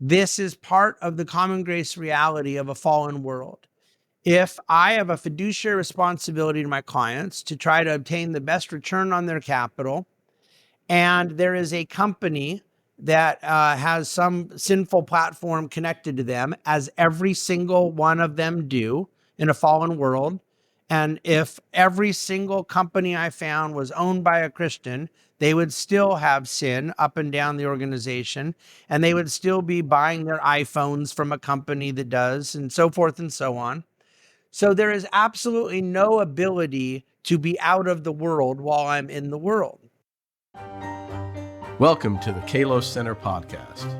This is part of the common grace reality of a fallen world. If I have a fiduciary responsibility to my clients to try to obtain the best return on their capital, and there is a company that has some sinful platform connected to them, as every single one of them do in a fallen world, and if every single company I found was owned by a Christian, they would still have sin up and down the organization, and they would still be buying their iPhones from a company that does, and so forth and so on. So there is absolutely no ability to be out of the world while I'm in the world. Welcome to the Kalos Center podcast.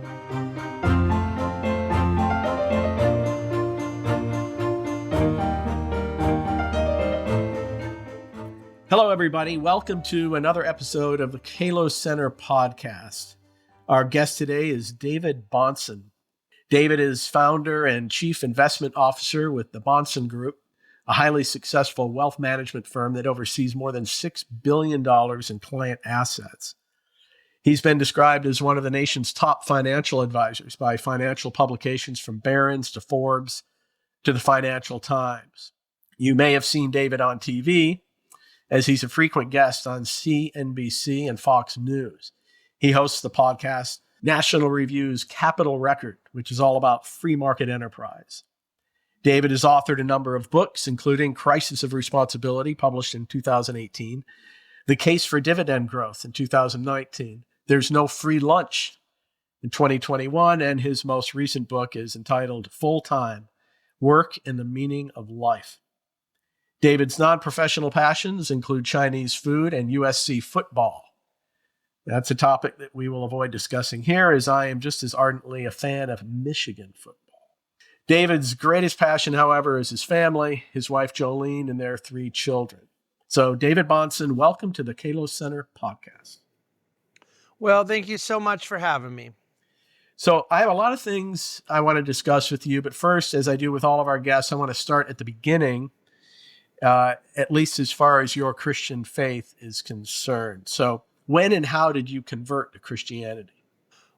Hello, everybody. Welcome to another episode of the Kalos Center podcast. Our guest today is David Bahnsen. David is founder and chief investment officer with the Bahnsen Group, a highly successful wealth management firm that oversees more than $6 billion in client assets. He's been described as one of the nation's top financial advisors by financial publications from Barron's to Forbes to the Financial Times. You may have seen David on TV, as he's a frequent guest on CNBC and Fox News. He hosts the podcast National Review's Capital Record, which is all about free market enterprise. David has authored a number of books, including Crisis of Responsibility, published in 2018, The Case for Dividend Growth in 2019, There's No Free Lunch in 2021, and his most recent book is entitled Full Time: Work and the Meaning of Life. David's non-professional passions include Chinese food and USC football. That's a topic that we will avoid discussing here, as I am just as ardently a fan of Michigan football. David's greatest passion, however, is his family, his wife Jolene, and their 3 children. So, David Bahnsen, welcome to the Kalos Center podcast. Well, thank you so much for having me. So, I have a lot of things I want to discuss with you, but first, as I do with all of our guests, I want to start at the beginning, at least as far as your Christian faith is concerned. So, when and how did you convert to Christianity?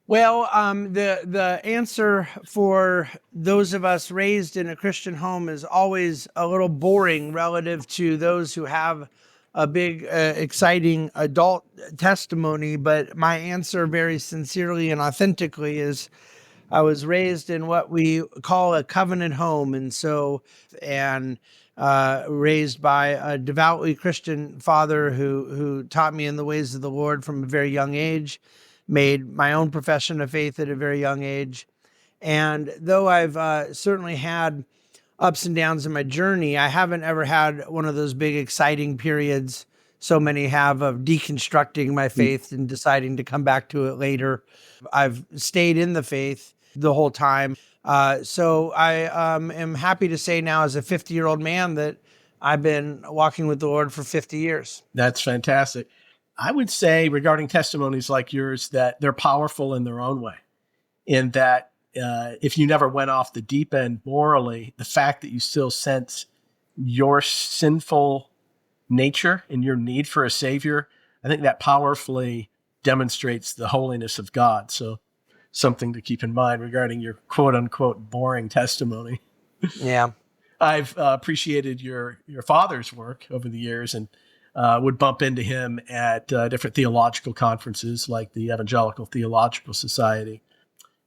Well, the answer for those of us raised in a Christian home is always a little boring relative to those who have a big, exciting adult testimony. But my answer very sincerely and authentically is I was raised in what we call a covenant home. And raised by a devoutly Christian father who taught me in the ways of the Lord from a very young age, made my own profession of faith at a very young age. And though I've certainly had ups and downs in my journey, I haven't ever had one of those big exciting periods so many have of deconstructing my faith and deciding to come back to it later. I've stayed in the faith the whole time. So I am happy to say now, as a 50-year-old man, that I've been walking with the Lord for 50 years. That's fantastic. I would say regarding testimonies like yours that they're powerful in their own way, in that if you never went off the deep end morally, the fact that you still sense your sinful nature and your need for a savior, I think that powerfully demonstrates the holiness of God. So something to keep in mind regarding your quote unquote boring testimony. Yeah. I've appreciated your father's work over the years, and would bump into him at different theological conferences like the Evangelical Theological Society.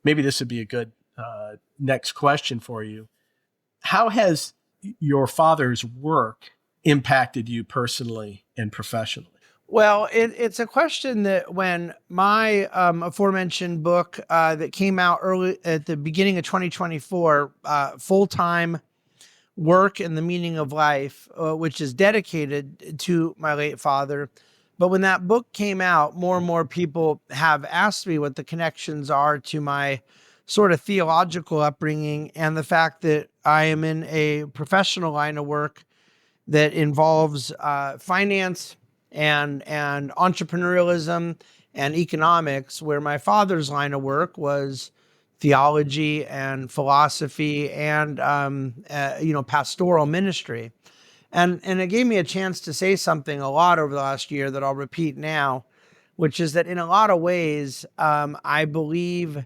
Maybe this would be a good next question for you. How has your father's work impacted you personally and professionally? Well, it's a question that when my aforementioned book that came out early at the beginning of 2024, Full-Time: Work and the Meaning of Life, which is dedicated to my late father. But when that book came out, more and more people have asked me what the connections are to my sort of theological upbringing and the fact that I am in a professional line of work that involves finance and entrepreneurialism and economics, where my father's line of work was theology and philosophy and pastoral ministry. And it gave me a chance to say something a lot over the last year that I'll repeat now, which is that in a lot of ways, I believe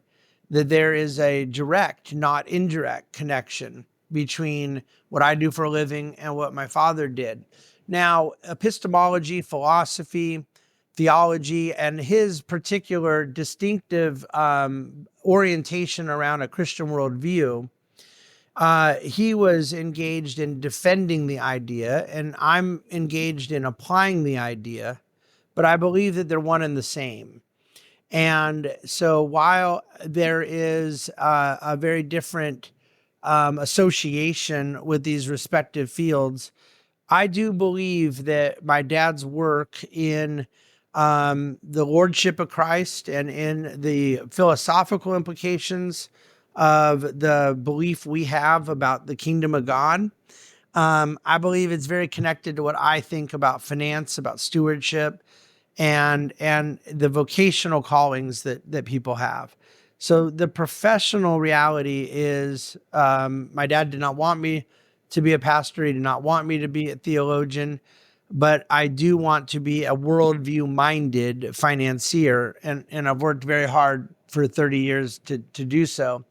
that there is a direct, not indirect connection between what I do for a living and what my father did. Now, epistemology, philosophy, theology, and his particular distinctive orientation around a Christian worldview, he was engaged in defending the idea, and I'm engaged in applying the idea, but I believe that they're one and the same. And so while there is a very different association with these respective fields, I do believe that my dad's work in the Lordship of Christ and in the philosophical implications of the belief we have about the kingdom of God, I believe it's very connected to what I think about finance, about stewardship, and the vocational callings that people have. So the professional reality is, my dad did not want me to be a pastor. He did not want me to be a theologian, but I do want to be a worldview minded financier. And I've worked very hard for 30 years to do so.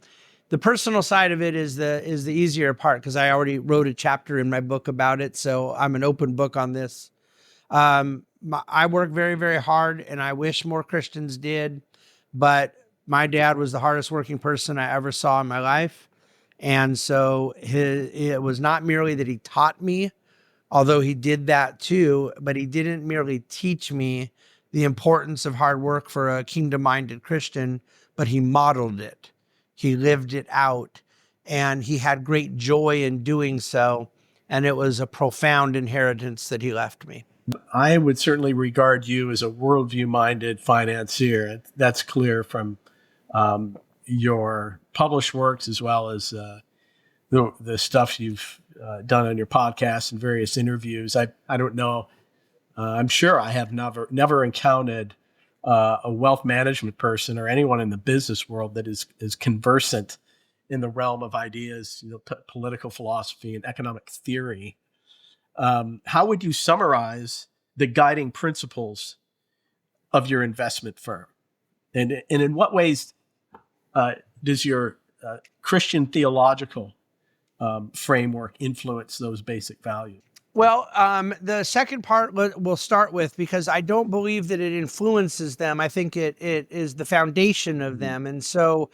The personal side of it is the easier part, because I already wrote a chapter in my book about it. So I'm an open book on this. I work very, very hard, and I wish more Christians did, but my dad was the hardest working person I ever saw in my life. And so it was not merely that he taught me, although he did that too, but he didn't merely teach me the importance of hard work for a kingdom minded Christian, but he modeled it. He lived it out, and he had great joy in doing so. And it was a profound inheritance that he left me. I would certainly regard you as a worldview-minded financier. That's clear from your published works, as well as the stuff you've done on your podcast and various interviews. I don't know. I'm sure I have never encountered a wealth management person or anyone in the business world that is conversant in the realm of ideas, political philosophy and economic theory. How would you summarize the guiding principles of your investment firm? And in what ways does your Christian theological framework influence those basic values? Well, the second part we'll start with, because I don't believe that it influences them. I think it is the foundation of them. And so,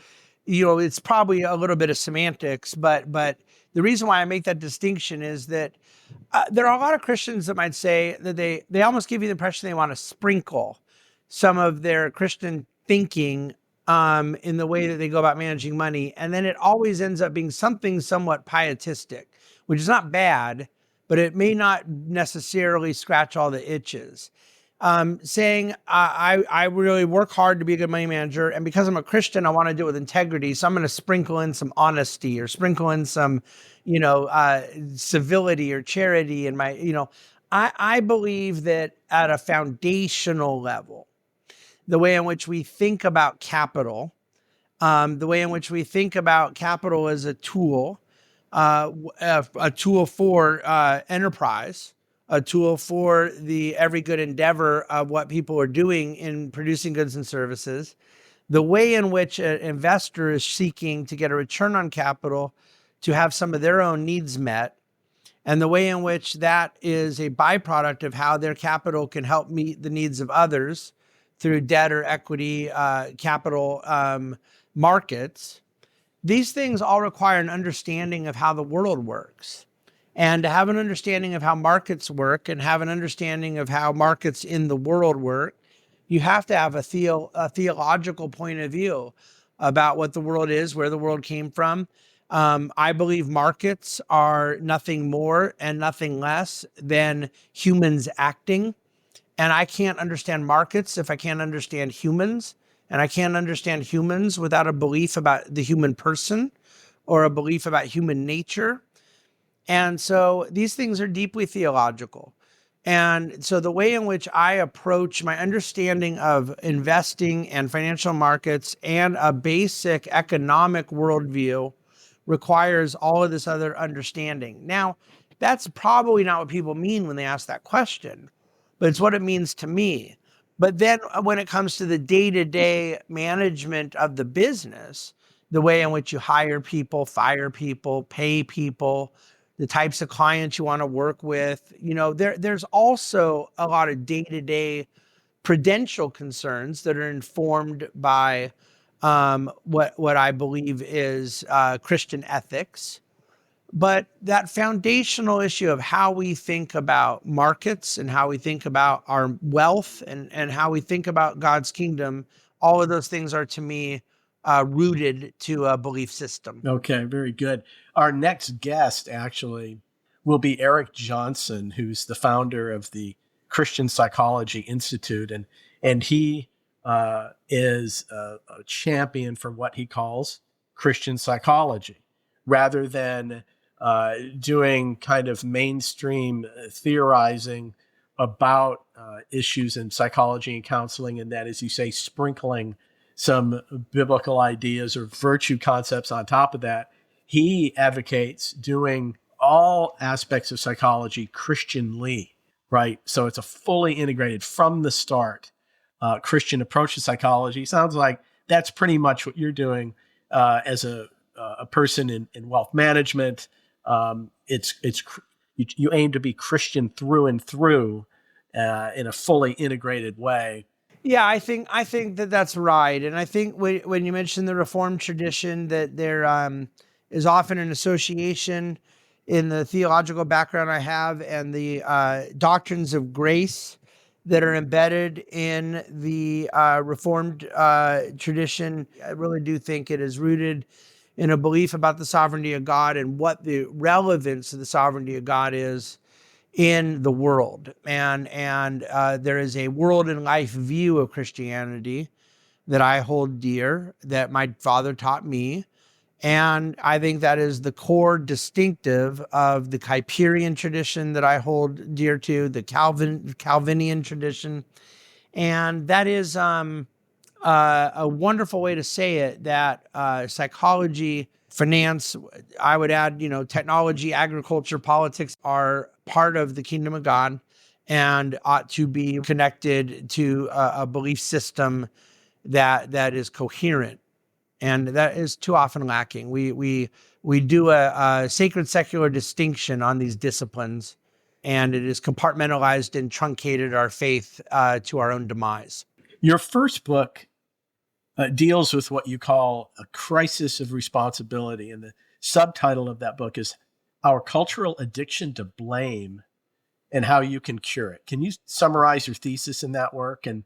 it's probably a little bit of semantics, but the reason why I make that distinction is that there are a lot of Christians that might say that they almost give you the impression they want to sprinkle some of their Christian thinking in the way that they go about managing money. And then it always ends up being something somewhat pietistic, which is not bad, but it may not necessarily scratch all the itches. Saying, I really work hard to be a good money manager, and because I'm a Christian, I want to do it with integrity, so I'm going to sprinkle in some honesty, or sprinkle in some, civility or charity in my, I believe that at a foundational level, the way in which we think about capital, the way in which we think about capital as a tool for enterprise, a tool for the every good endeavor of what people are doing in producing goods and services, the way in which an investor is seeking to get a return on capital to have some of their own needs met, and the way in which that is a byproduct of how their capital can help meet the needs of others through debt or equity capital markets. These things all require an understanding of how the world works. And to have an understanding of how markets work and have an understanding of how markets in the world work, you have to have a theological point of view about what the world is, where the world came from. I believe markets are nothing more and nothing less than humans acting. And I can't understand markets if I can't understand humans. And I can't understand humans without a belief about the human person or a belief about human nature. And so these things are deeply theological. And so the way in which I approach my understanding of investing and financial markets and a basic economic worldview requires all of this other understanding. Now, that's probably not what people mean when they ask that question, but it's what it means to me. But then when it comes to the day-to-day management of the business, the way in which you hire people, fire people, pay people, the types of clients you want to work with. There's also a lot of day-to-day prudential concerns that are informed by what I believe is Christian ethics. But that foundational issue of how we think about markets and how we think about our wealth and how we think about God's kingdom, all of those things are to me rooted to a belief system. Okay, very good. Our next guest actually will be Eric Johnson, who's the founder of the Christian Psychology Institute, and he is a champion for what he calls Christian psychology, rather than doing kind of mainstream theorizing about issues in psychology and counseling, and that, as you say, sprinkling some biblical ideas or virtue concepts on top of that. He advocates doing all aspects of psychology Christianly, right? So it's a fully integrated from the start Christian approach to psychology. Sounds like that's pretty much what you're doing as a person in wealth management. You aim to be Christian through and through in a fully integrated way. Yeah, I think that that's right, and I think when you mentioned the Reformed tradition, that there is often an association in the theological background I have and the doctrines of grace that are embedded in the Reformed tradition. I really do think it is rooted in a belief about the sovereignty of God and what the relevance of the sovereignty of God is in the world. And there is a world and life view of Christianity that I hold dear, that my father taught me. And I think that is the core distinctive of the Kuyperian tradition that I hold dear to, the Calvinian tradition. And that is a wonderful way to say it, that psychology, finance, I would add, technology, agriculture, politics are part of the kingdom of God and ought to be connected to a belief system that is coherent. And that is too often lacking. We do a sacred secular distinction on these disciplines, and it is compartmentalized and truncated our faith to our own demise. Your first book deals with what you call a crisis of responsibility. And the subtitle of that book is Our Cultural Addiction to Blame and How You Can Cure It. Can you summarize your thesis in that work? And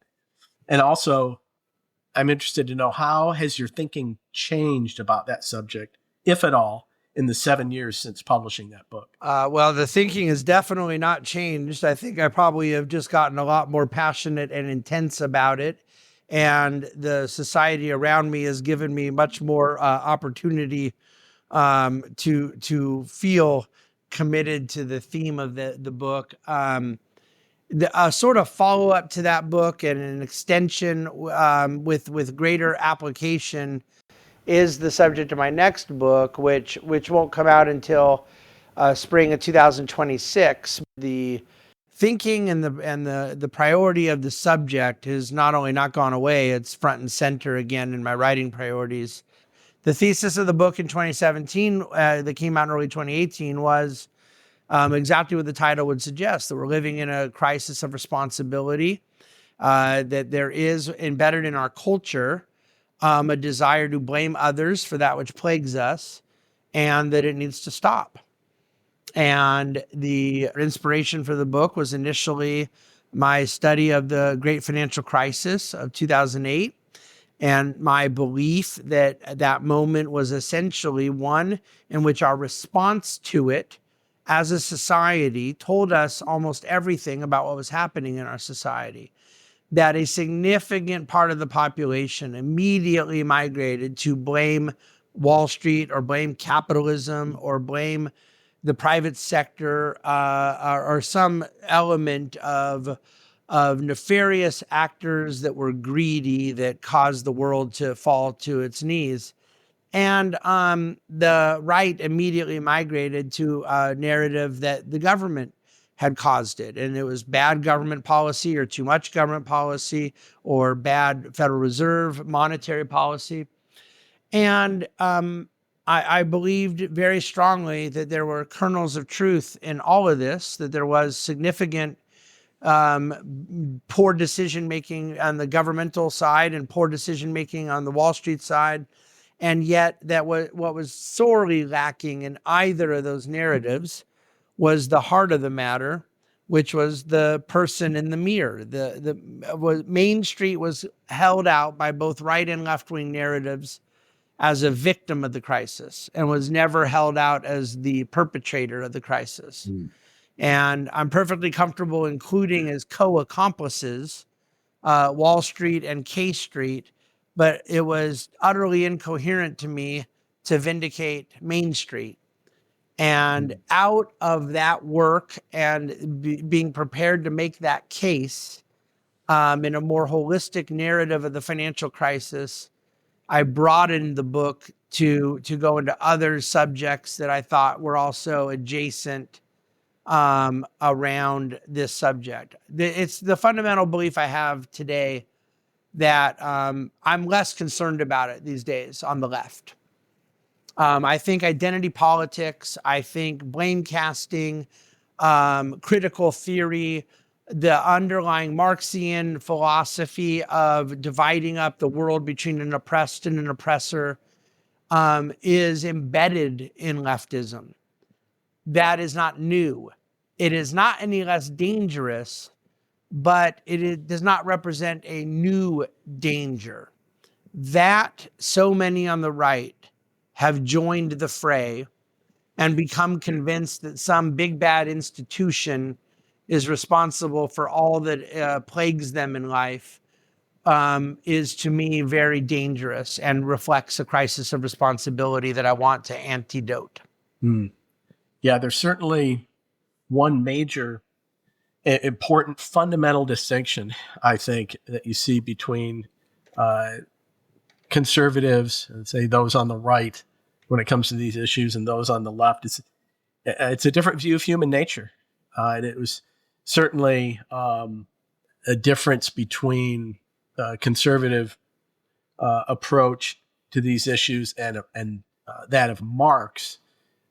also, I'm interested to know, how has your thinking changed about that subject, if at all, in the 7 years since publishing that book? Well, the thinking has definitely not changed. I think I probably have just gotten a lot more passionate and intense about it. And the society around me has given me much more opportunity to feel committed to the theme of the book. The sort of follow up to that book and an extension with greater application is the subject of my next book, which won't come out until spring of 2026. The thinking and the priority of the subject has not only not gone away, it's front and center again in my writing priorities. The thesis of the book in 2017 that came out in early 2018 was exactly what the title would suggest, that we're living in a crisis of responsibility, that there is embedded in our culture a desire to blame others for that which plagues us, and that it needs to stop. And the inspiration for the book was initially my study of the great financial crisis of 2008, and my belief that that moment was essentially one in which our response to it as a society told us almost everything about what was happening in our society. That a significant part of the population immediately migrated to blame Wall Street or blame capitalism or blame the private sector or some element of nefarious actors that were greedy that caused the world to fall to its knees. And the right immediately migrated to a narrative that the government had caused it. And it was bad government policy or too much government policy or bad Federal Reserve monetary policy. And I believed very strongly that there were kernels of truth in all of this, that there was significant poor decision making on the governmental side and poor decision making on the Wall Street side. And yet, that what was sorely lacking in either of those narratives was the heart of the matter, which was the person in the mirror. Main Street was held out by both right and left wing narratives as a victim of the crisis, and was never held out as the perpetrator of the crisis. And I'm perfectly comfortable including as co-accomplices Wall Street and K Street, but it was utterly incoherent to me to vindicate Main Street. And out of that work and being prepared to make that case in a more holistic narrative of the financial crisis, I broadened the book to go into other subjects that I thought were also adjacent around this subject. It's the fundamental belief I have today that I'm less concerned about it these days on the left. I think identity politics, I think blame casting, critical theory, the underlying Marxian philosophy of dividing up the world between an oppressed and an oppressor is embedded in leftism. That is not new. It is not any less dangerous, but it does not represent a new danger. That so many on the right have joined the fray and become convinced that some big bad institution is responsible for all that plagues them in life is to me very dangerous and reflects a crisis of responsibility that I want to antidote. Yeah, there's certainly one major important fundamental distinction, I think, that you see between conservatives and say those on the right when it comes to these issues and those on the left. It's a different view of human nature. And it was certainly a difference between conservative approach to these issues and that of Marx,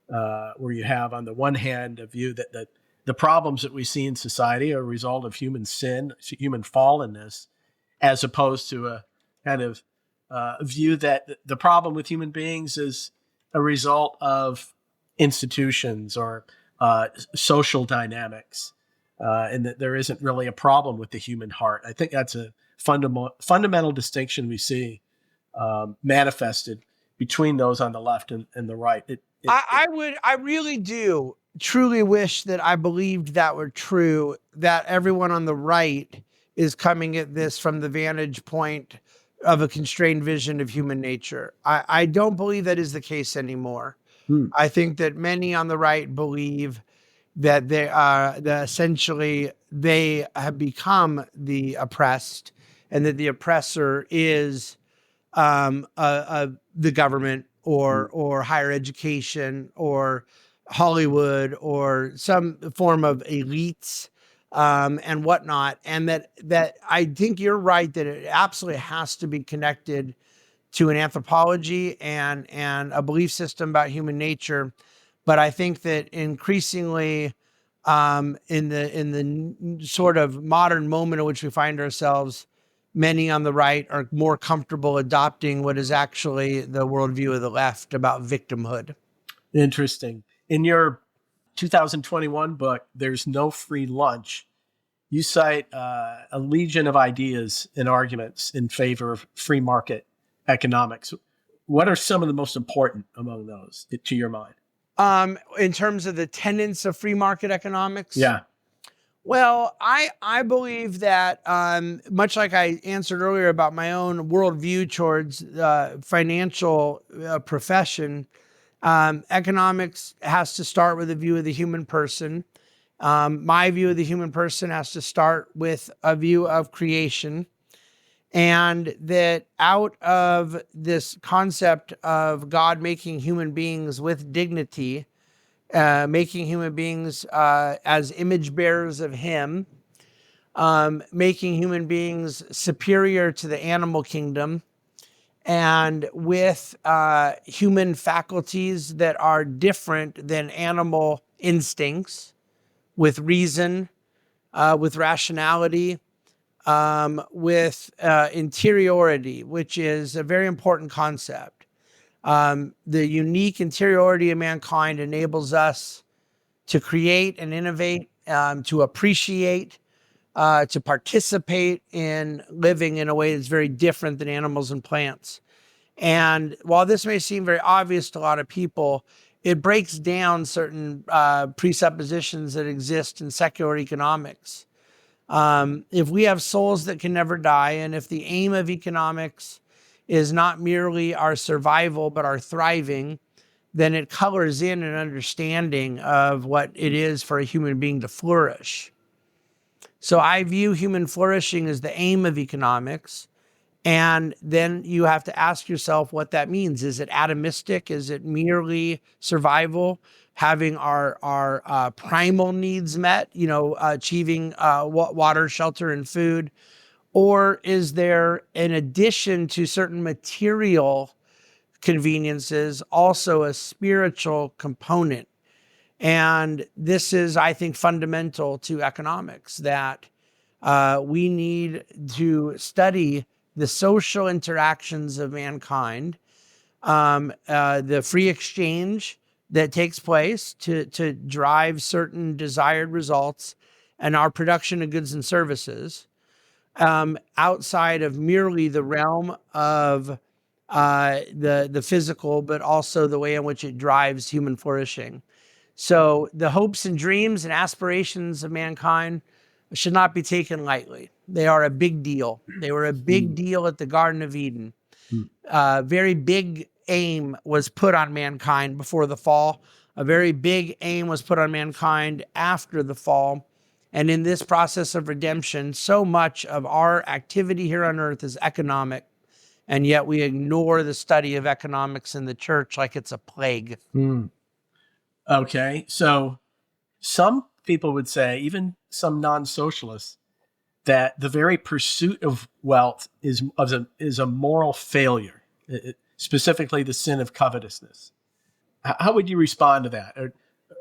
where you have on the one hand a view that the problems that we see in society are a result of human sin, human fallenness, as opposed to a kind of view that the problem with human beings is a result of institutions or social dynamics, and that there isn't really a problem with the human heart. I think that's a fundamental distinction we see manifested between those on the left and the right. I really do truly wish that I believed that were true, that everyone on the right is coming at this from the vantage point of a constrained vision of human nature. I don't believe that is the case anymore. I think that many on the right believe that they are essentially they have become the oppressed, and that the oppressor is the government or higher education or Hollywood or some form of elites and whatnot. And that I think you're right that it absolutely has to be connected to an anthropology and a belief system about human nature. But I think that increasingly in the sort of modern moment in which we find ourselves, many on the right are more comfortable adopting what is actually the worldview of the left about victimhood. Interesting. In your 2021 book, There's No Free Lunch, you cite a legion of ideas and arguments in favor of free market economics. What are some of the most important among those, to your mind? In terms of the tenets of free market economics? Yeah. Well, I believe that much like I answered earlier about my own worldview towards financial profession, economics has to start with a view of the human person. My view of the human person has to start with a view of creation. And that out of this concept of God making human beings with dignity, making human beings as image bearers of Him, making human beings superior to the animal kingdom, and with human faculties that are different than animal instincts, with reason, with rationality, with interiority, which is a very important concept. The unique interiority of mankind enables us to create and innovate, to appreciate, to participate in living in a way that's very different than animals and plants. And while this may seem very obvious to a lot of people, it breaks down certain presuppositions that exist in secular economics. If we have souls that can never die, and if the aim of economics is not merely our survival, but our thriving, then it colors in an understanding of what it is for a human being to flourish. So I view human flourishing as the aim of economics. And then you have to ask yourself what that means. Is it atomistic? Is it merely survival? Having our primal needs met, achieving water, shelter, and food? Or is there, in addition to certain material conveniences, also a spiritual component? And this is, I think, fundamental to economics, that we need to study the social interactions of mankind, the free exchange that takes place to drive certain desired results, and our production of goods and services, outside of merely the realm of the physical, but also the way in which it drives human flourishing. So the hopes and dreams and aspirations of mankind should not be taken lightly. They are a big deal. They were a big deal at the Garden of Eden. Very big aim was put on mankind before the fall. A very big aim was put on mankind after the fall. And in this process of redemption, so much of our activity here on earth is economic, and yet we ignore the study of economics in the church like it's a plague. Okay, so some people would say, even some non-socialists, that the very pursuit of wealth is a moral failure, specifically the sin of covetousness. How would you respond to that?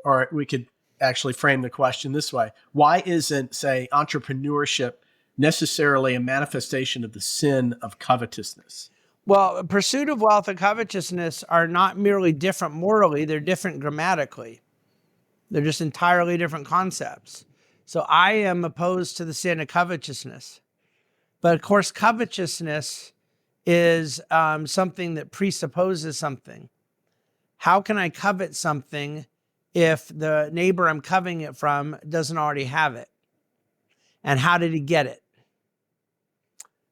Or we could actually frame the question this way. Why isn't, say, entrepreneurship necessarily a manifestation of the sin of covetousness? Well, pursuit of wealth and covetousness are not merely different morally, they're different grammatically. They're just entirely different concepts. So I am opposed to the sin of covetousness. But of course, covetousness is something that presupposes something. How can I covet something if the neighbor I'm coveting it from doesn't already have it? And how did he get it?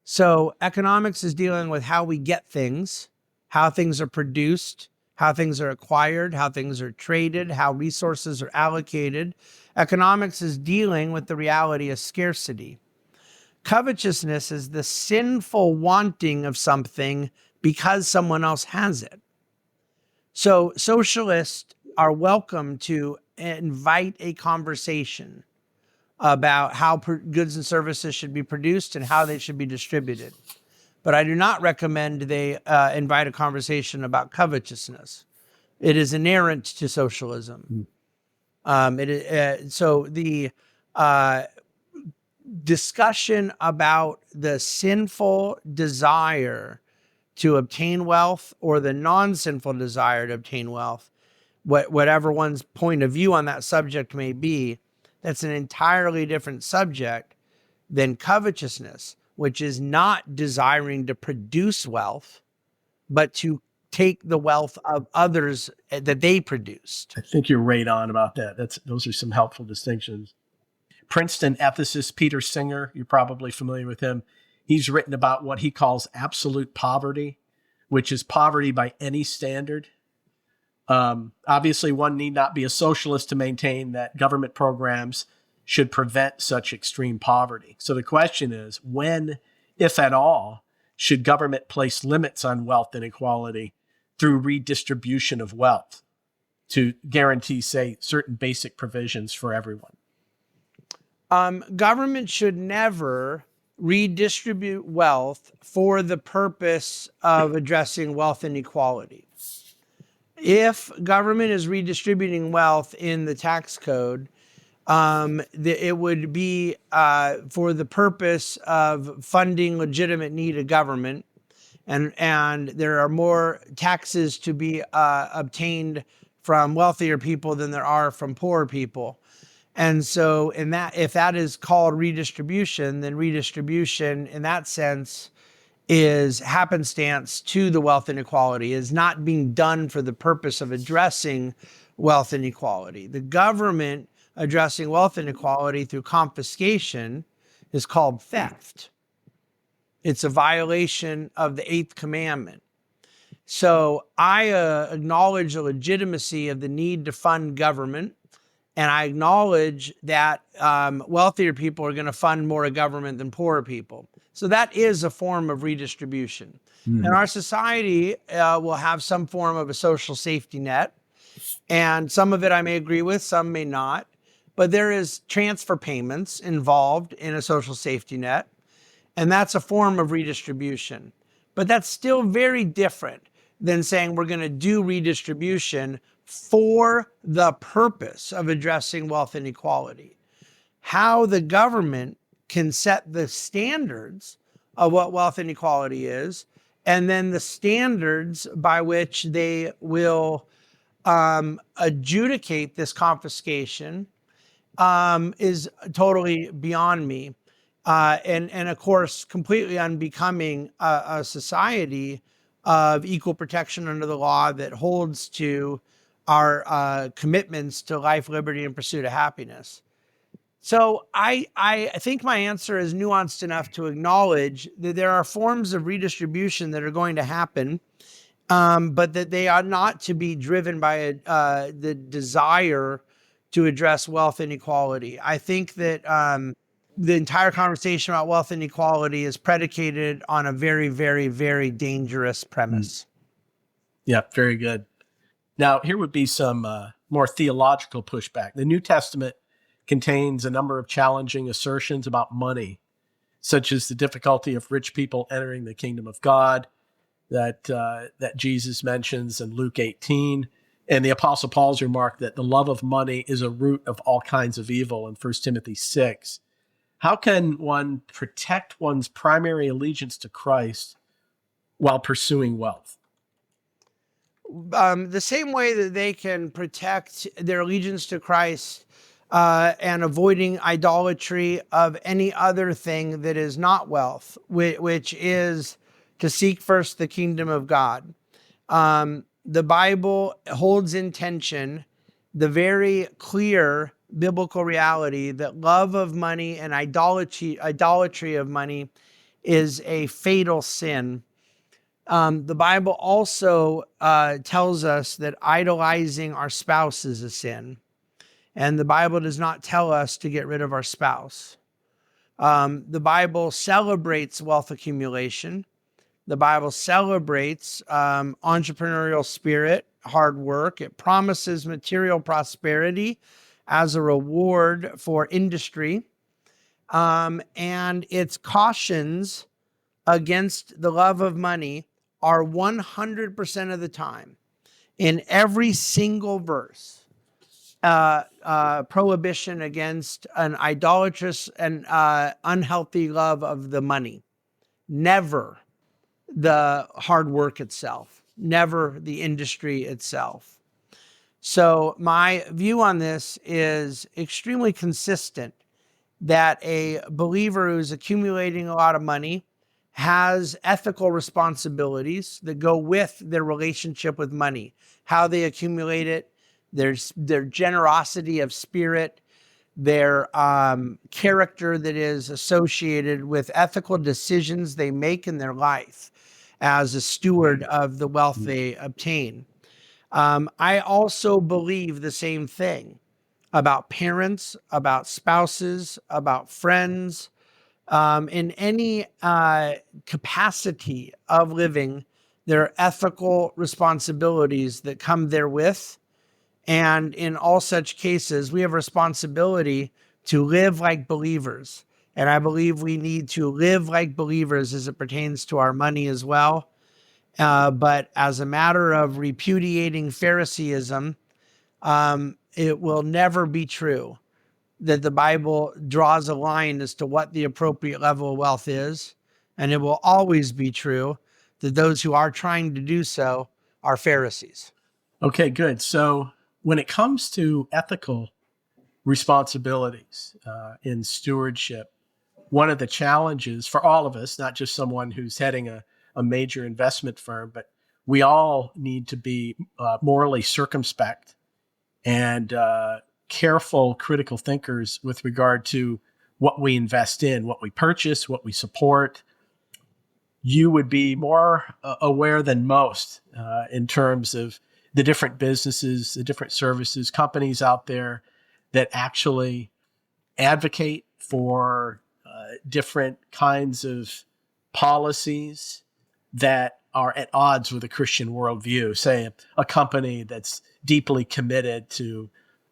So economics is dealing with how we get things, how things are produced, how things are acquired, how things are traded, how resources are allocated. Economics is dealing with the reality of scarcity. Covetousness is the sinful wanting of something because someone else has it. So socialists are welcome to invite a conversation about how goods and services should be produced and how they should be distributed. But I do not recommend they invite a conversation about covetousness. It is inherent to socialism. So the discussion about the sinful desire to obtain wealth or the non-sinful desire to obtain wealth, whatever one's point of view on that subject may be, that's an entirely different subject than covetousness, which is not desiring to produce wealth, but to take the wealth of others that they produced. I think you're right on about that. Those are some helpful distinctions. Princeton ethicist Peter Singer, you're probably familiar with him. He's written about what he calls absolute poverty, which is poverty by any standard. Obviously, one need not be a socialist to maintain that government programs should prevent such extreme poverty. So the question is, when, if at all, should government place limits on wealth inequality through redistribution of wealth to guarantee, say, certain basic provisions for everyone? Government should never redistribute wealth for the purpose of addressing wealth inequality. If government is redistributing wealth in the tax code, it would be for the purpose of funding legitimate need of government, and there are more taxes to be obtained from wealthier people than there are from poorer people. And so if that is called redistribution, then redistribution in that sense is happenstance to the wealth inequality, is not being done for the purpose of addressing wealth inequality. The government addressing wealth inequality through confiscation is called theft. It's a violation of the eighth commandment. So I acknowledge the legitimacy of the need to fund government. And I acknowledge that wealthier people are going to fund more of government than poorer people. So that is a form of redistribution. And our society will have some form of a social safety net. And some of it I may agree with, some may not. But there is transfer payments involved in a social safety net. And that's a form of redistribution. But that's still very different than saying we're going to do redistribution for the purpose of addressing wealth inequality. How the government can set the standards of what wealth inequality is, and then the standards by which they will adjudicate this confiscation is totally beyond me. And of course, completely unbecoming a society of equal protection under the law that holds to our commitments to life, liberty, and pursuit of happiness. So I think my answer is nuanced enough to acknowledge that there are forms of redistribution that are going to happen, but that they are not to be driven by the desire to address wealth inequality. I think that the entire conversation about wealth inequality is predicated on a very, very, very dangerous premise. Yeah, very good. Now, here would be some more theological pushback. The New Testament contains a number of challenging assertions about money, such as the difficulty of rich people entering the kingdom of God that Jesus mentions in Luke 18, and the Apostle Paul's remark that the love of money is a root of all kinds of evil in 1 Timothy 6. How can one protect one's primary allegiance to Christ while pursuing wealth? The same way that they can protect their allegiance to Christ and avoiding idolatry of any other thing that is not wealth, which is to seek first the kingdom of God. The Bible holds in tension the very clear biblical reality that love of money and idolatry of money is a fatal sin. The Bible also tells us that idolizing our spouse is a sin. And the Bible does not tell us to get rid of our spouse. The Bible celebrates wealth accumulation. The Bible celebrates entrepreneurial spirit, hard work. It promises material prosperity as a reward for industry. And its cautions against the love of money are 100% of the time, in every single verse, prohibition against an idolatrous and unhealthy love of the money. Never the hard work itself, never the industry itself. So my view on this is extremely consistent, that a believer who's accumulating a lot of money has ethical responsibilities that go with their relationship with money, how they accumulate it, their generosity of spirit, their character that is associated with ethical decisions they make in their life as a steward of the wealth they obtain. I also believe the same thing about parents, about spouses, about friends, in any capacity of living. There are ethical responsibilities that come therewith. And in all such cases, we have responsibility to live like believers And I believe we need to live like believers as it pertains to our money as well. But as a matter of repudiating Phariseeism, it will never be true that the Bible draws a line as to what the appropriate level of wealth is. And it will always be true that those who are trying to do so are Pharisees. Okay, good. So when it comes to ethical responsibilities in stewardship, one of the challenges for all of us, not just someone who's heading a major investment firm, but we all need to be morally circumspect and careful, critical thinkers with regard to what we invest in, what we purchase, what we support. You would be more aware than most in terms of the different businesses, the different services, companies out there that actually advocate for different kinds of policies that are at odds with a Christian worldview. Say a company that's deeply committed to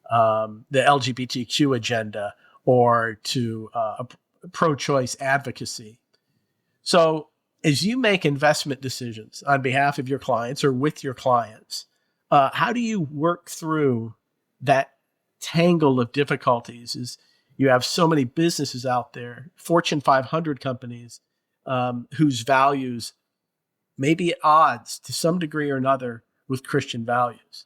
the LGBTQ agenda or to pro-choice advocacy. So as you make investment decisions on behalf of your clients or with your clients, how do you work through that tangle of difficulties? Is you have so many businesses out there, Fortune 500 companies, whose values may be at odds to some degree or another with Christian values.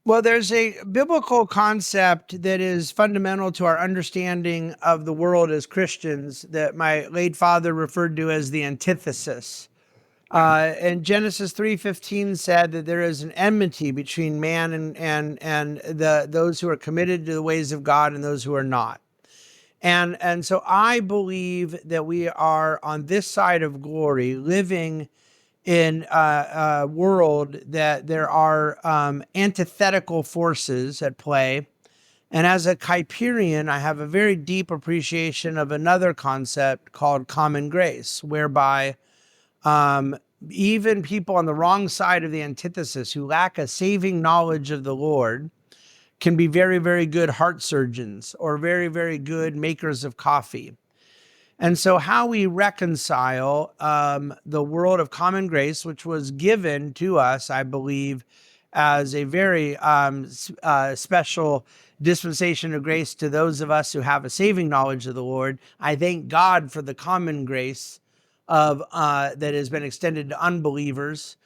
Well, there's a biblical concept that is fundamental to our understanding of the world as Christians that my late father referred to as the antithesis. And Genesis 3:15 said that there is an enmity between man and those who are committed to the ways of God and those who are not. And so I believe that we are on this side of glory living in a world that there are antithetical forces at play. And as a Kuyperian, I have a very deep appreciation of another concept called common grace, whereby even people on the wrong side of the antithesis who lack a saving knowledge of the Lord can be very, very good heart surgeons or very, very good makers of coffee. And so how we reconcile the world of common grace, which was given to us, I believe, as a very special dispensation of grace to those of us who have a saving knowledge of the Lord. I thank God for the common grace of that has been extended to unbelievers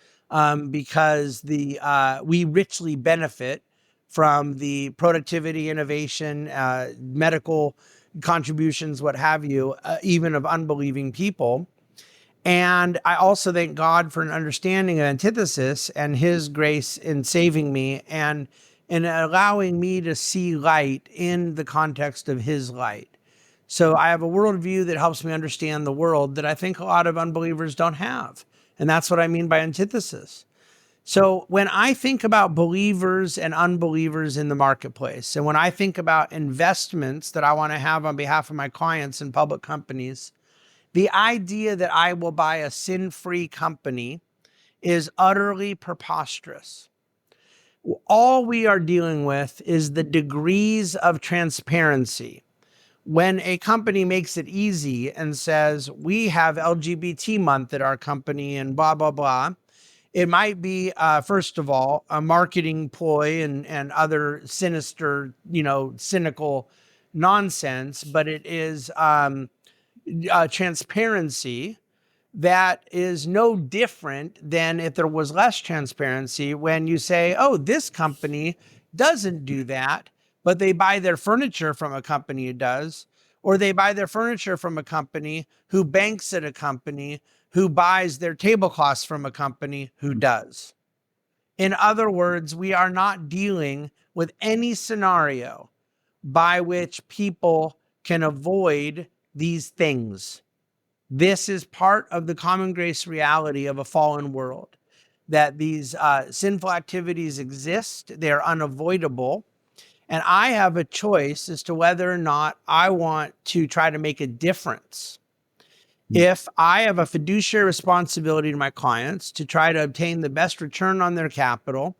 because we richly benefit from the productivity, innovation, medical contributions, what have you, even of unbelieving people. And I also thank God for an understanding of antithesis and his grace in saving me and in allowing me to see light in the context of his light. So I have a worldview that helps me understand the world that I think a lot of unbelievers don't have. And that's what I mean by antithesis. So when I think about believers and unbelievers in the marketplace, and when I think about investments that I want to have on behalf of my clients in public companies, the idea that I will buy a sin-free company is utterly preposterous. All we are dealing with is the degrees of transparency. When a company makes it easy and says, we have LGBT month at our company and blah, blah, blah, it might be, first of all, a marketing ploy and other sinister, cynical nonsense, but it is transparency that is no different than if there was less transparency when you say, oh, this company doesn't do that, but they buy their furniture from a company who does, or they buy their furniture from a company who banks at a company who buys their tablecloths from a company who does. In other words, we are not dealing with any scenario by which people can avoid these things. This is part of the common grace reality of a fallen world, that these sinful activities exist, they're unavoidable, and I have a choice as to whether or not I want to try to make a difference. If I have a fiduciary responsibility to my clients to try to obtain the best return on their capital,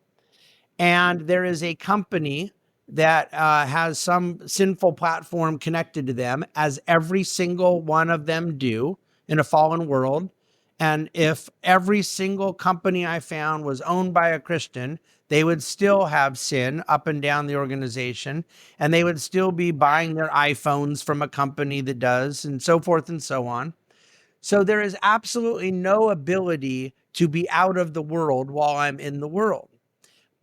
and there is a company that has some sinful platform connected to them, as every single one of them do in a fallen world. And if every single company I found was owned by a Christian, they would still have sin up and down the organization, and they would still be buying their iPhones from a company that does, and so forth and so on. So there is absolutely no ability to be out of the world while I'm in the world.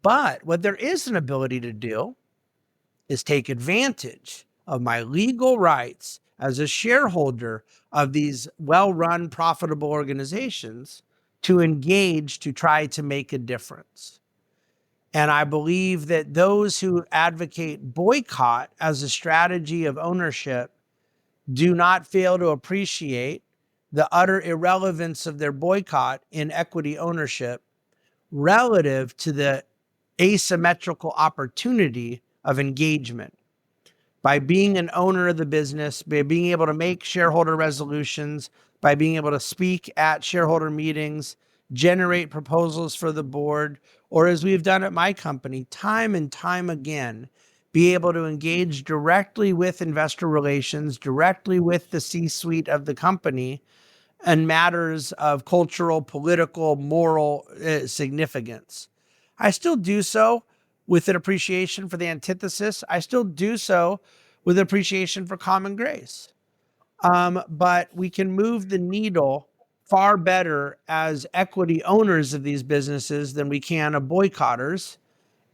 But what there is an ability to do is take advantage of my legal rights as a shareholder of these well-run, profitable organizations to engage to try to make a difference. And I believe that those who advocate boycott as a strategy of ownership do not fail to appreciate the utter irrelevance of their boycott in equity ownership relative to the asymmetrical opportunity of engagement. By being an owner of the business, by being able to make shareholder resolutions, by being able to speak at shareholder meetings, generate proposals for the board, or as we've done at my company, time and time again, be able to engage directly with investor relations, directly with the C-suite of the company, and matters of cultural, political, moral significance. I still do so with an appreciation for the antithesis. I still do so with appreciation for common grace. But we can move the needle far better as equity owners of these businesses than we can of boycotters.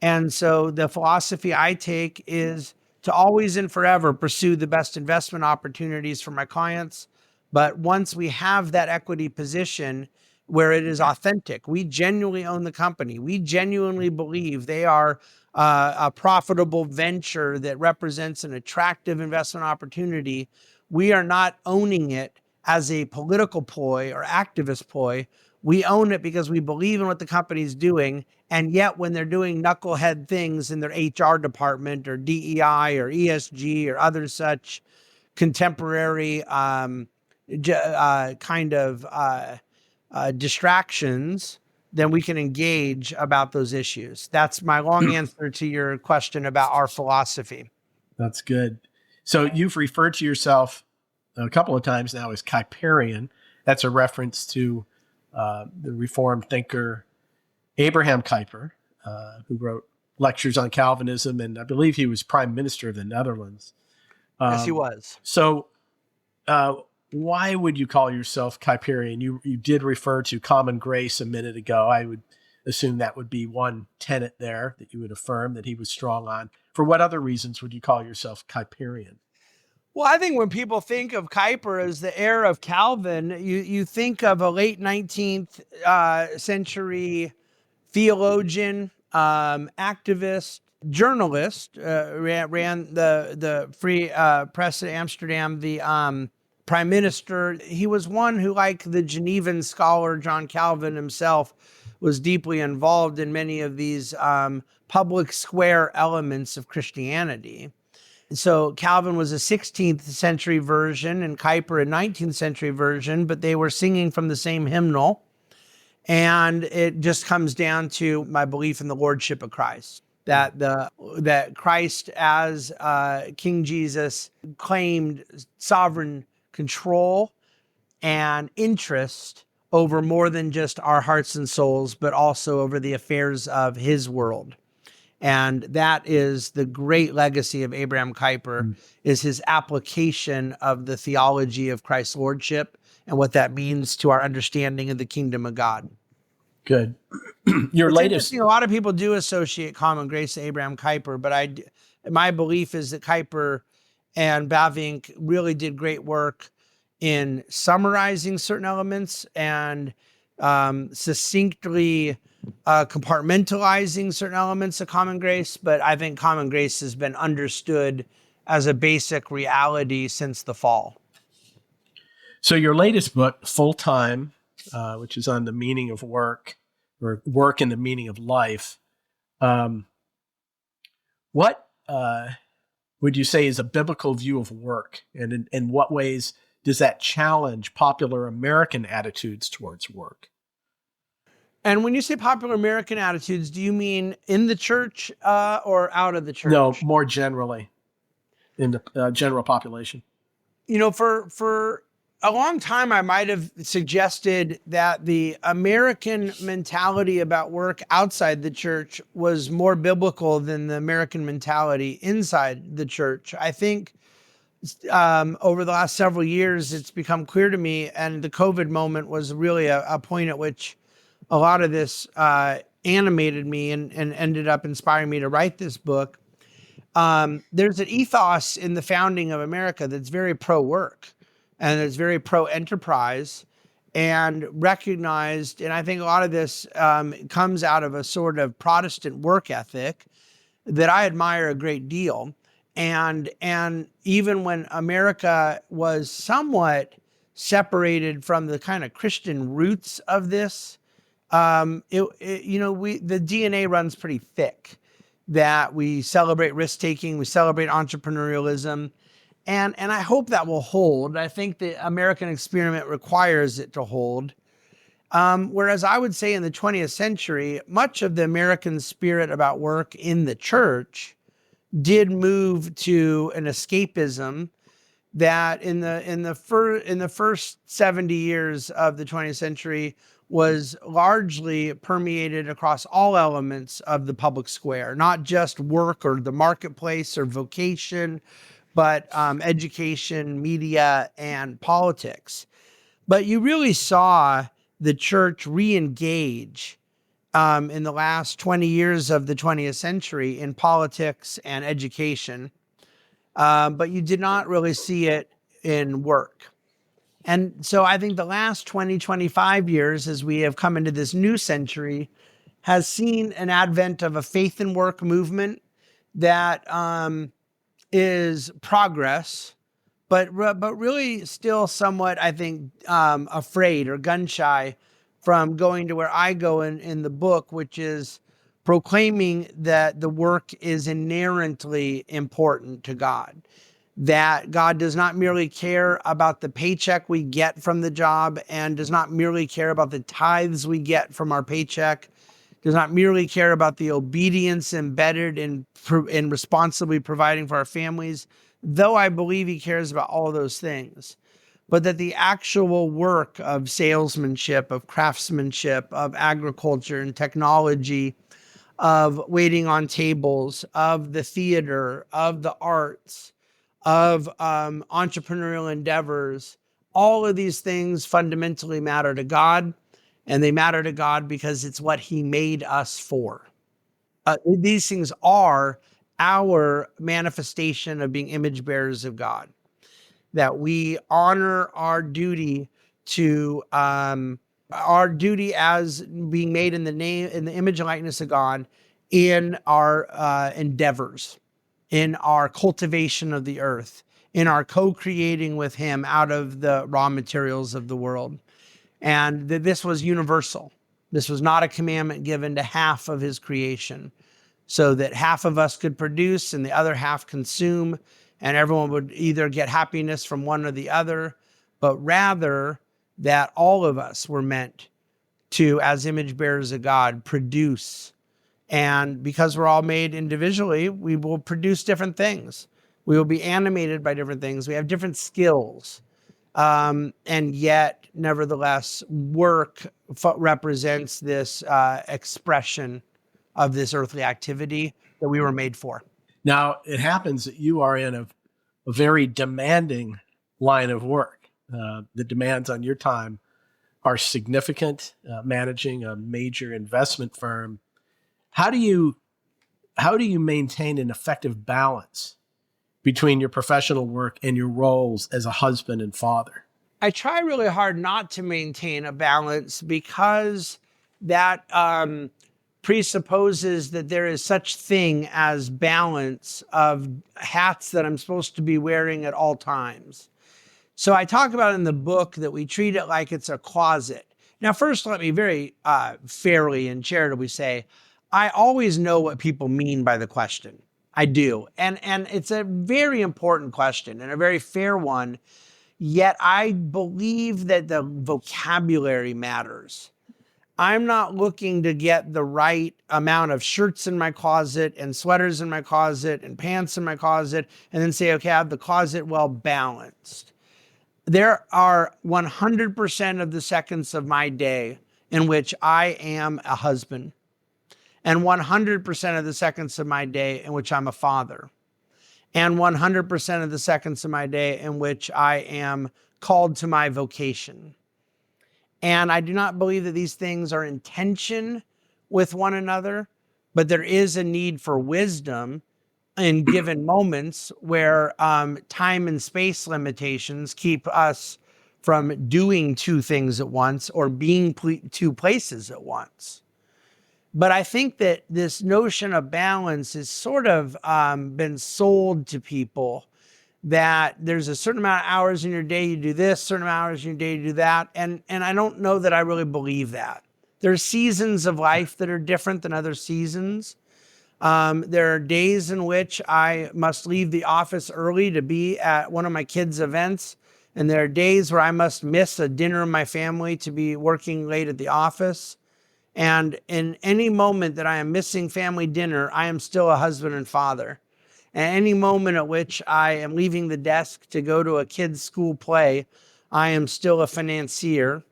And so the philosophy I take is to always and forever pursue the best investment opportunities for my clients. But once we have that equity position where it is authentic, we genuinely own the company, we genuinely believe they are a profitable venture that represents an attractive investment opportunity, we are not owning it as a political ploy or activist ploy. We own it because we believe in what the company's doing. And yet when they're doing knucklehead things in their HR department or DEI or ESG or other such contemporary distractions, then we can engage about those issues. That's my long answer to your question about our philosophy. That's good. So you've referred to yourself a couple of times now as Kuyperian. That's a reference to the Reformed thinker Abraham Kuyper, who wrote lectures on Calvinism, and I believe he was Prime Minister of the Netherlands. Yes, he was. So why would you call yourself Kuyperian? You did refer to common grace a minute ago. I would assume that would be one tenet there that you would affirm that he was strong on. For what other reasons would you call yourself Kuyperian? Well, I think when people think of Kuyper as the heir of Calvin, you think of a late 19th century theologian, activist, journalist, ran the Free Press at Amsterdam, the prime minister. He was one who, like the Genevan scholar John Calvin himself, was deeply involved in many of these public square elements of Christianity. So Calvin was a 16th century version and Kuyper a 19th century version, but they were singing from the same hymnal. And it just comes down to my belief in the lordship of Christ, that Christ as King Jesus claimed sovereign control and interest over more than just our hearts and souls, but also over the affairs of his world. And that is the great legacy of Abraham Kuyper, is his application of the theology of Christ's lordship and what that means to our understanding of the kingdom of God. Good. Your latest. A lot of people do associate common grace to Abraham Kuyper, but my belief is that Kuyper and Bavinck really did great work in summarizing certain elements and succinctly compartmentalizing certain elements of common grace. But I think common grace has been understood as a basic reality since the fall. So your latest book, Full Time, which is on the meaning of work, or work and the meaning of life. What would you say is a biblical view of work? And in what ways does that challenge popular American attitudes towards work? And when you say popular American attitudes, do you mean in the church or out of the No, church? more generally in the general population. For a long time, I might have suggested that the American mentality about work outside the church was more biblical than the American mentality inside the church. I think over the last several years, it's become clear to me, and the COVID moment was really a point at which a lot of this animated me and ended up inspiring me to write this book. There's an ethos in the founding of America that's very pro work and it's very pro enterprise and recognized. And I think a lot of this comes out of a sort of Protestant work ethic that I admire a great deal. And even when America was somewhat separated from the kind of Christian roots of this, the DNA runs pretty thick that we celebrate risk taking, we celebrate entrepreneurialism, and I hope that will hold. I think the American experiment requires it to hold. Whereas I would say in the 20th century, much of the American spirit about work in the church did move to an escapism that in the first 70 years of the 20th century was largely permeated across all elements of the public square, not just work or the marketplace or vocation, but education, media, and politics. But you really saw the church re-engage in the last 20 years of the 20th century in politics and education, but you did not really see it in work. And so I think the last 20, 25 years, as we have come into this new century, has seen an advent of a faith and work movement that is progress, but really still somewhat, I think, afraid or gun shy from going to where I go in the book, which is proclaiming that the work is inherently important to God, that God does not merely care about the paycheck we get from the job and does not merely care about the tithes we get from our paycheck, does not merely care about the obedience embedded in responsibly providing for our families, though I believe he cares about all of those things, but that the actual work of salesmanship, of craftsmanship, of agriculture and technology, of waiting on tables, of the theater, of the arts, of entrepreneurial endeavors, all of these things fundamentally matter to God, and they matter to God because it's what he made us for. These things are our manifestation of being image bearers of God, that we honor our duty as being made in the name, in the image and likeness of God, in our endeavors, in our cultivation of the earth, in our co-creating with him out of the raw materials of the world. And that this was universal. This was not a commandment given to half of his creation, so that half of us could produce and the other half consume, and everyone would either get happiness from one or the other, but rather that all of us were meant to, as image bearers of God, produce. And because we're all made individually, we will produce different things. We will be animated by different things. We have different skills. And yet, nevertheless, work represents this expression of this earthly activity that we were made for. Now, it happens that you are in a very demanding line of work. The demands on your time are significant. Managing a major investment firm, how do you maintain an effective balance between your professional work and your roles as a husband and father? I try really hard not to maintain a balance because that presupposes that there is such thing as balance of hats that I'm supposed to be wearing at all times. So I talk about in the book that we treat it like it's a closet. Now, first, let me very fairly and charitably say, I always know what people mean by the question. I do. And it's a very important question and a very fair one. Yet I believe that the vocabulary matters. I'm not looking to get the right amount of shirts in my closet and sweaters in my closet and pants in my closet and then say, okay, I have the closet well balanced. There are 100% of the seconds of my day in which I am a husband, and 100% of the seconds of my day in which I'm a father, and 100% of the seconds of my day in which I am called to my vocation. And I do not believe that these things are in tension with one another, but there is a need for wisdom in given moments where time and space limitations keep us from doing two things at once or being two places at once. But I think that this notion of balance has sort of been sold to people, that there's a certain amount of hours in your day you do this, certain amount of hours in your day you do that. And I don't know that I really believe that. There's seasons of life that are different than other seasons. There are days in which I must leave the office early to be at one of my kids' events. And there are days where I must miss a dinner with my family to be working late at the office. And in any moment that I am missing family dinner, I am still a husband and father. At any moment at which I am leaving the desk to go to a kid's school play, I am still a financier.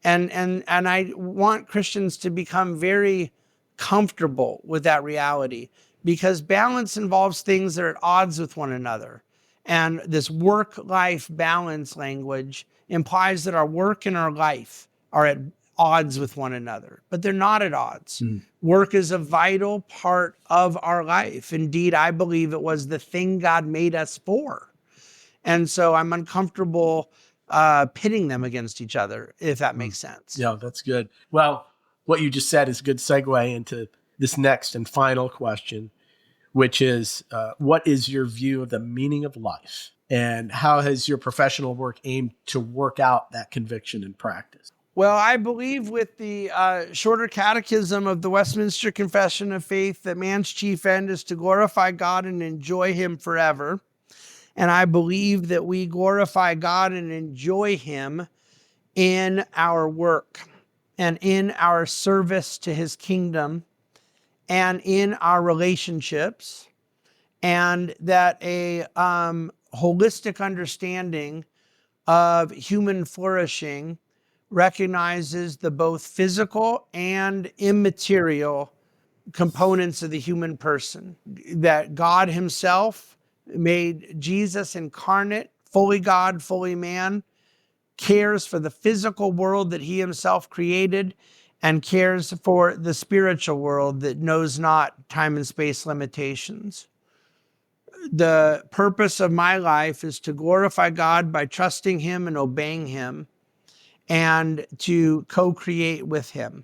And I want Christians to become very comfortable with that reality, because balance involves things that are at odds with one another. And this work-life balance language implies that our work and our life are at odds with one another, but they're not at odds. Work is a vital part of our life. Indeed, I believe it was the thing God made us for. And so I'm uncomfortable pitting them against each other, if that makes sense. Yeah, that's good. Well, what you just said is a good segue into this next and final question, which is, what is your view of the meaning of life? And how has your professional work aimed to work out that conviction in practice? Well, I believe with the shorter catechism of the Westminster Confession of Faith that man's chief end is to glorify God and enjoy him forever. And I believe that we glorify God and enjoy him in our work and in our service to his kingdom and in our relationships, and that a holistic understanding of human flourishing recognizes the both physical and immaterial components of the human person, that God himself made Jesus incarnate, fully God, fully man, cares for the physical world that he himself created, and cares for the spiritual world that knows not time and space limitations. The purpose of my life is to glorify God by trusting him and obeying him, and to co-create with him.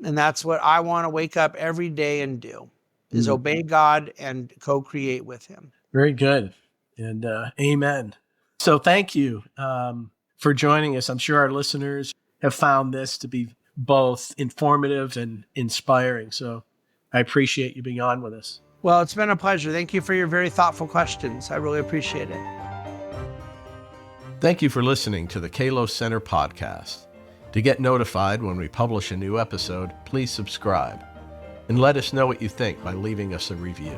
And that's what I want to wake up every day and do, is obey God and co-create with him. Very good. And amen. So thank you for joining us. I'm sure our listeners have found this to be both informative and inspiring. So I appreciate you being on with us. Well, it's been a pleasure. Thank you for your very thoughtful questions. I really appreciate it. Thank you for listening to the Kalos Center podcast. To get notified when we publish a new episode, please subscribe and let us know what you think by leaving us a review.